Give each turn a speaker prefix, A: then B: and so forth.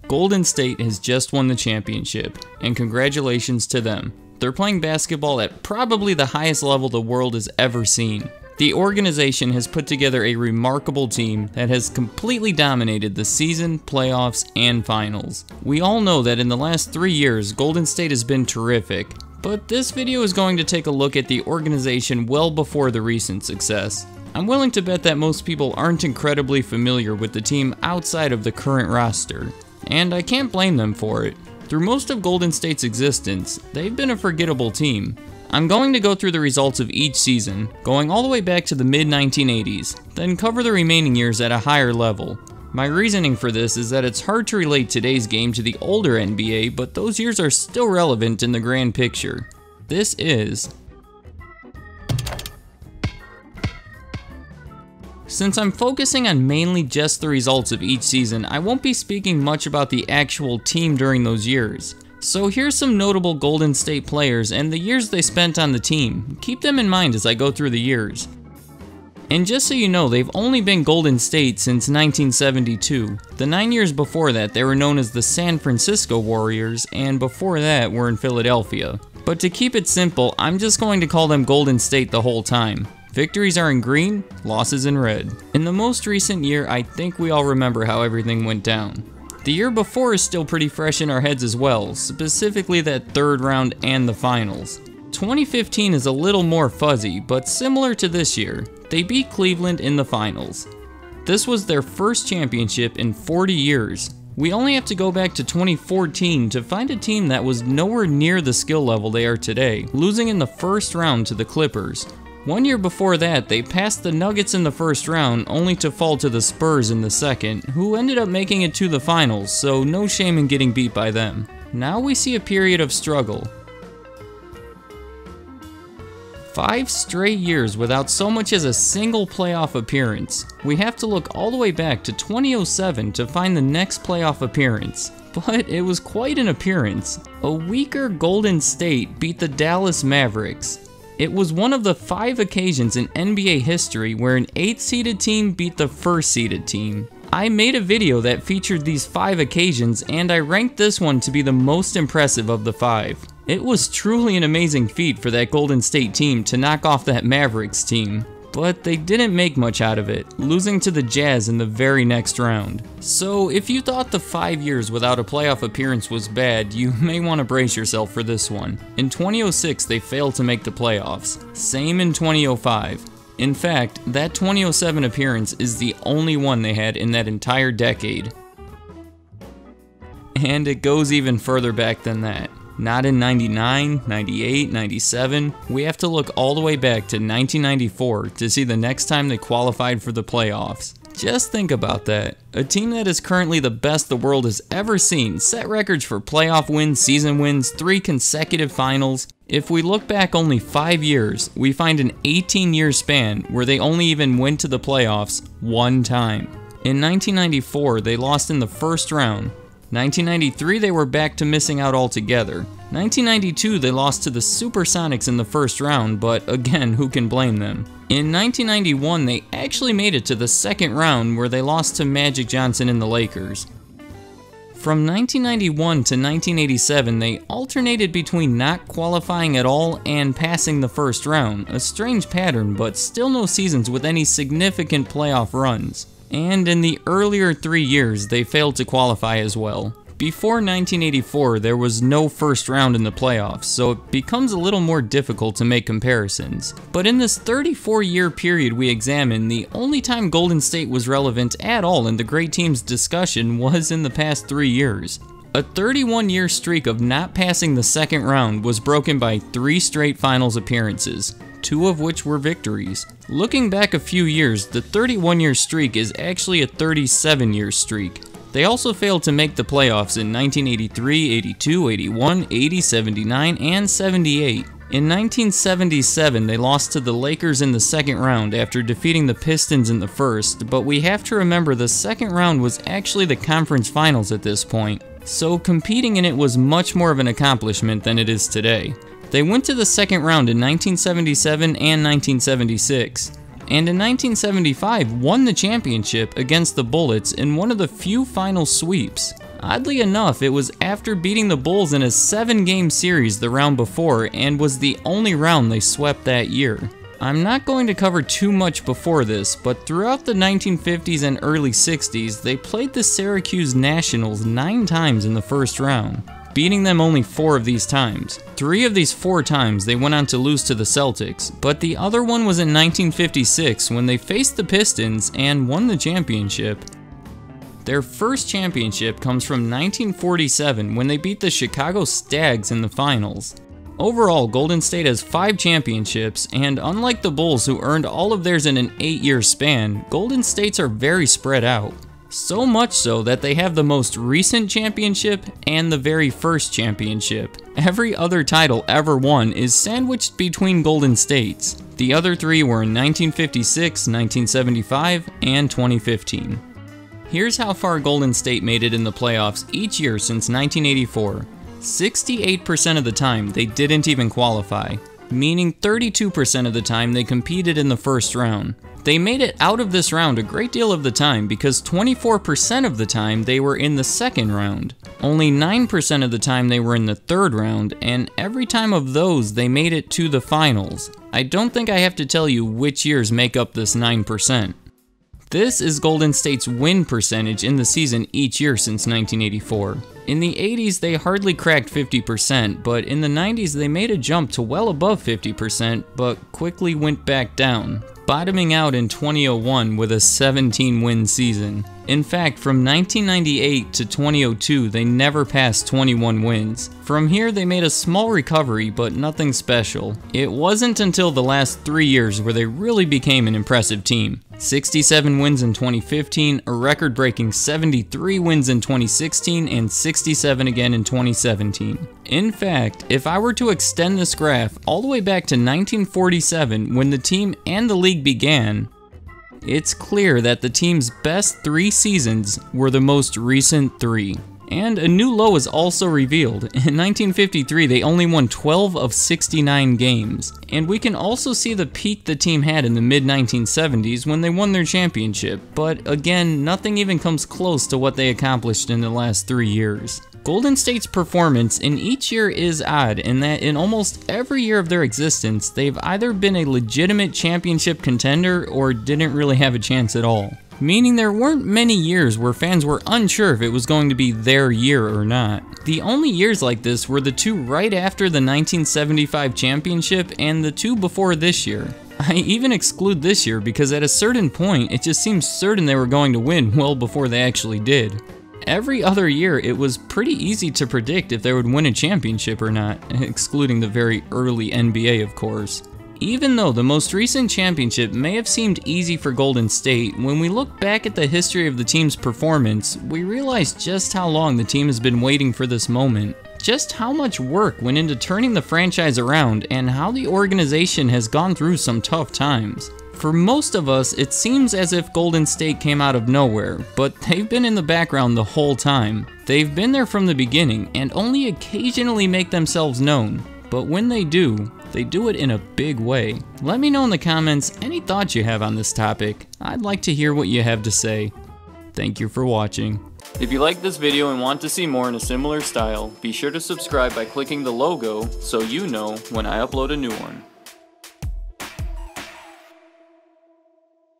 A: Golden State has just won the championship, and congratulations to them. They're playing basketball at probably the highest level the world has ever seen. The organization has put together a remarkable team that has completely dominated the season, playoffs, and finals. We all know that in the last 3 years, Golden State has been terrific, but this video is going to take a look at the organization well before the recent success. I'm willing to bet that most people aren't incredibly familiar with the team outside of the current roster, and I can't blame them for it. Through most of Golden State's existence, they've been a forgettable team. I'm going to go through the results of each season, going all the way back to the mid-1980s, then cover the remaining years at a higher level. My reasoning for this is that it's hard to relate today's game to the older NBA, but those years are still relevant in the grand picture. This is... Since I'm focusing on mainly just the results of each season, I won't be speaking much about the actual team during those years. So here's some notable Golden State players and the years they spent on the team. Keep them in mind as I go through the years. And just so you know, they've only been Golden State since 1972. The 9 years before that, they were known as the San Francisco Warriors, and before that were in Philadelphia. But to keep it simple, I'm just going to call them Golden State the whole time. Victories are in green, losses in red. In the most recent year, I think we all remember how everything went down. The year before is still pretty fresh in our heads as well, specifically that third round and the finals. 2015 is a little more fuzzy, but similar to this year. They beat Cleveland in the finals. This was their first championship in 40 years. We only have to go back to 2014 to find a team that was nowhere near the skill level they are today, losing in the first round to the Clippers. 1 year before that, they passed the Nuggets in the first round, only to fall to the Spurs in the second, who ended up making it to the finals, so no shame in getting beat by them. Now we see a period of struggle. 5 straight years without so much as a single playoff appearance. We have to look all the way back to 2007 to find the next playoff appearance. But it was quite an appearance. A weaker Golden State beat the Dallas Mavericks. It was one of the 5 occasions in NBA history where an 8th-seeded team beat the 1st-seeded team. I made a video that featured these 5 occasions, and I ranked this one to be the most impressive of the 5. It was truly an amazing feat for that Golden State team to knock off that Mavericks team. But they didn't make much out of it, losing to the Jazz in the very next round. So if you thought the 5 years without a playoff appearance was bad, you may want to brace yourself for this one. In 2006, they failed to make the playoffs. Same in 2005. In fact, that 2007 appearance is the only one they had in that entire decade. And it goes even further back than that. Not in 99, 98, 97, we have to look all the way back to 1994 to see the next time they qualified for the playoffs. Just think about that. A team that is currently the best the world has ever seen set records for playoff wins, season wins, 3 consecutive finals. If we look back only 5 years, we find an 18-year span where they only even went to the playoffs 1 time. In 1994, they lost in the first round. 1993, they were back to missing out altogether. 1992, they lost to the Supersonics in the first round, but again, who can blame them? In 1991, they actually made it to the second round where they lost to Magic Johnson and the Lakers. From 1991 to 1987, they alternated between not qualifying at all and passing the first round, a strange pattern, but still no seasons with any significant playoff runs. And in the earlier 3 years, they failed to qualify as well. Before 1984, there was no first round in the playoffs, so it becomes a little more difficult to make comparisons. But in this 34-year period we examine, the only time Golden State was relevant at all in the great teams discussion was in the past 3 years. A 31-year streak of not passing the second round was broken by 3 straight finals appearances, 2 of which were victories. Looking back a few years, the 31-year streak is actually a 37-year streak. They also failed to make the playoffs in 1983, 82, 81, 80, 79, and 78. In 1977, they lost to the Lakers in the second round after defeating the Pistons in the first, but we have to remember the second round was actually the conference finals at this point, so competing in it was much more of an accomplishment than it is today. They went to the second round in 1977 and 1976. And in 1975 won the championship against the Bullets in one of the few final sweeps. Oddly enough, it was after beating the Bulls in a 7-game series the round before and was the only round they swept that year. I'm not going to cover too much before this, but throughout the 1950s and early 60s, they played the Syracuse Nationals 9 times in the first round, beating them only 4 of these times. 3 of these 4 times they went on to lose to the Celtics, but the other one was in 1956 when they faced the Pistons and won the championship. Their first championship comes from 1947 when they beat the Chicago Stags in the finals. Overall, Golden State has 5 championships, and unlike the Bulls who earned all of theirs in an 8-year span, Golden States are very spread out. So much so that they have the most recent championship and the very first championship. Every other title ever won is sandwiched between Golden States. The other 3 were in 1956, 1975, and 2015. Here's how far Golden State made it in the playoffs each year since 1984. 68% of the time they didn't even qualify, meaning 32% of the time they competed in the first round. They made it out of this round a great deal of the time because 24% of the time they were in the second round. Only 9% of the time they were in the third round, and every time of those they made it to the finals. I don't think I have to tell you which years make up this 9%. This is Golden State's win percentage in the season each year since 1984. In the 80s, they hardly cracked 50%, but in the 90s, they made a jump to well above 50%, but quickly went back down, bottoming out in 2001 with a 17-win season. In fact, from 1998 to 2002, they never passed 21 wins. From here, they made a small recovery, but nothing special. It wasn't until the last 3 years where they really became an impressive team. 67 wins in 2015, a record-breaking 73 wins in 2016, and 67 again in 2017. In fact, if I were to extend this graph all the way back to 1947 when the team and the league began, it's clear that the team's best 3 seasons were the most recent 3. And a new low is also revealed. In 1953, they only won 12 of 69 games. And we can also see the peak the team had in the mid-1970s when they won their championship. But again, nothing even comes close to what they accomplished in the last 3 years. Golden State's performance in each year is odd in that in almost every year of their existence, they've either been a legitimate championship contender or didn't really have a chance at all. Meaning there weren't many years where fans were unsure if it was going to be their year or not. The only years like this were the 2 right after the 1975 championship and the 2 before this year. I even exclude this year because at a certain point, it just seems certain they were going to win well before they actually did. Every other year, it was pretty easy to predict if they would win a championship or not, excluding the very early NBA, of course. Even though the most recent championship may have seemed easy for Golden State, when we look back at the history of the team's performance, we realize just how long the team has been waiting for this moment. Just how much work went into turning the franchise around and how the organization has gone through some tough times. For most of us, it seems as if Golden State came out of nowhere, but they've been in the background the whole time. They've been there from the beginning and only occasionally make themselves known. But when they do it in a big way. Let me know in the comments any thoughts you have on this topic. I'd like to hear what you have to say. Thank you for watching. If you like this video and want to see more in a similar style, be sure to subscribe by clicking the logo so you know when I upload a new one.